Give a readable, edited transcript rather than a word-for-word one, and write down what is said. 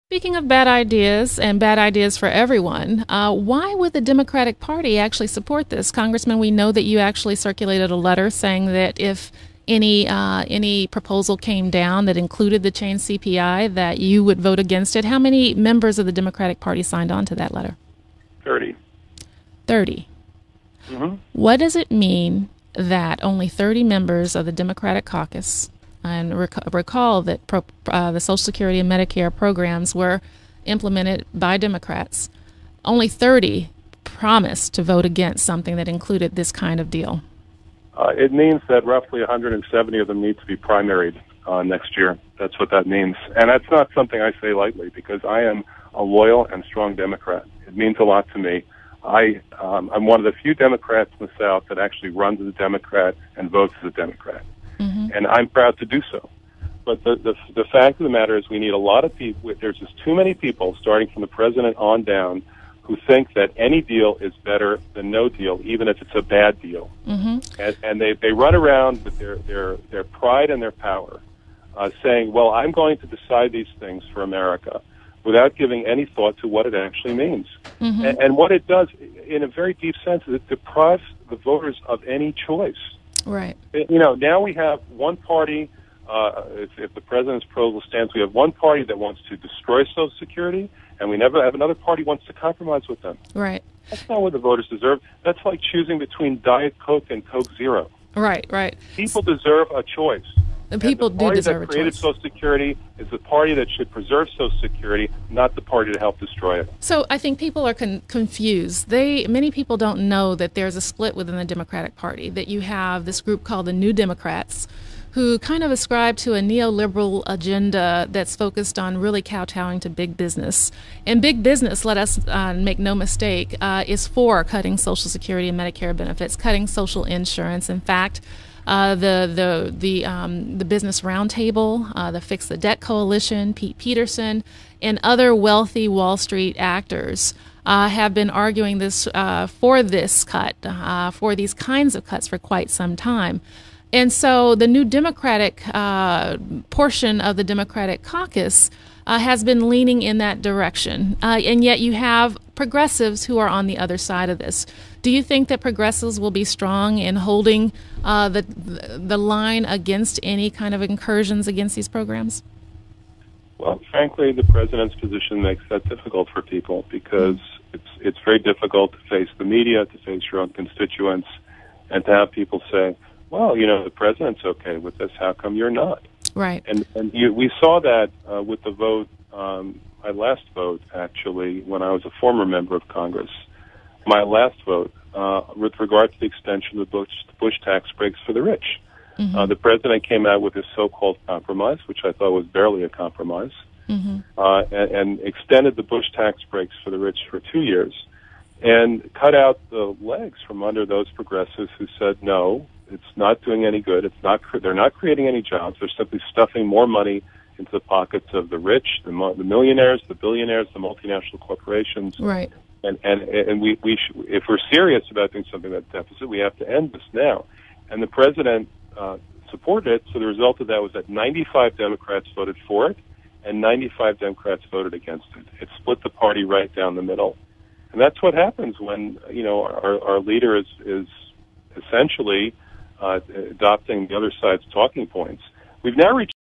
Speaking of bad ideas and bad ideas for everyone, why would the Democratic Party actually support this? Congressman, we know that you actually circulated a letter saying that if any proposal came down that included the change CPI, that you would vote against it. How many members of the Democratic Party signed on to that letter? 30. 30. Mm-hmm. What does it mean that only 30 members of the Democratic caucus, and recall that the Social Security and Medicare programs were implemented by Democrats, only 30 promised to vote against something that included this kind of deal? It means that roughly 170 of them need to be primaried next year. That's what that means. And that's not something I say lightly, because I am a loyal and strong Democrat. It means a lot to me. I'm one of the few Democrats in the South that actually runs as a Democrat and votes as a Democrat. Mm-hmm. And I'm proud to do so. But the fact of the matter is we need a lot of people. There's just too many people, starting from the president on down, who think that any deal is better than no deal, even if it's a bad deal. Mm-hmm. And they run around with their pride and their power, saying, well, I'm going to decide these things for America, without giving any thought to what it actually means. Mm-hmm. And what it does, in a very deep sense, is it deprives the voters of any choice. Right. You know, now we have one party, if the president's proposal stands, we have one party that wants to destroy Social Security, and we never have another party wants to compromise with them. Right. That's not what the voters deserve. That's like choosing between Diet Coke and Coke Zero. Right, right. People deserve a choice. The people do deserve a choice. The party that created Social Security is the party that should preserve Social Security, not the party to help destroy it. So I think people are confused. Many people don't know that there's a split within the Democratic Party, that you have this group called the New Democrats, who kind of ascribe to a neoliberal agenda that's focused on really kowtowing to big business. And big business, let us make no mistake, is for cutting Social Security and Medicare benefits, cutting social insurance. In fact, the Business Roundtable, the Fix the Debt Coalition, Pete Peterson, and other wealthy Wall Street actors have been arguing this for this cut, for these kinds of cuts for quite some time. And so the New Democratic portion of the Democratic caucus has been leaning in that direction. And yet you have progressives who are on the other side of this. Do you think that progressives will be strong in holding the line against any kind of incursions against these programs? Well, frankly, the president's position makes that difficult for people, because it's very difficult to face the media, to face your own constituents, and to have people say, well, you know, the president's okay with this, how come you're not? Right. And we saw that with the vote, my last vote, actually, when I was a former member of Congress. My last vote, with regard to the extension of the Bush tax breaks for the rich. Mm-hmm. The president came out with his so-called compromise, which I thought was barely a compromise, mm-hmm. and extended the Bush tax breaks for the rich for 2 years, and cut out the legs from under those progressives who said, no, it's not doing any good. They're not creating any jobs. They're simply stuffing more money into the pockets of the rich, the millionaires, the billionaires, the multinational corporations. Right. And we if we're serious about doing something about deficit, we have to end this now. And the president supported it. So the result of that was that 95 Democrats voted for it, and 95 Democrats voted against it. It split the party right down the middle. And that's what happens when, you know, our leader is essentially adopting the other side's talking points. We've now reached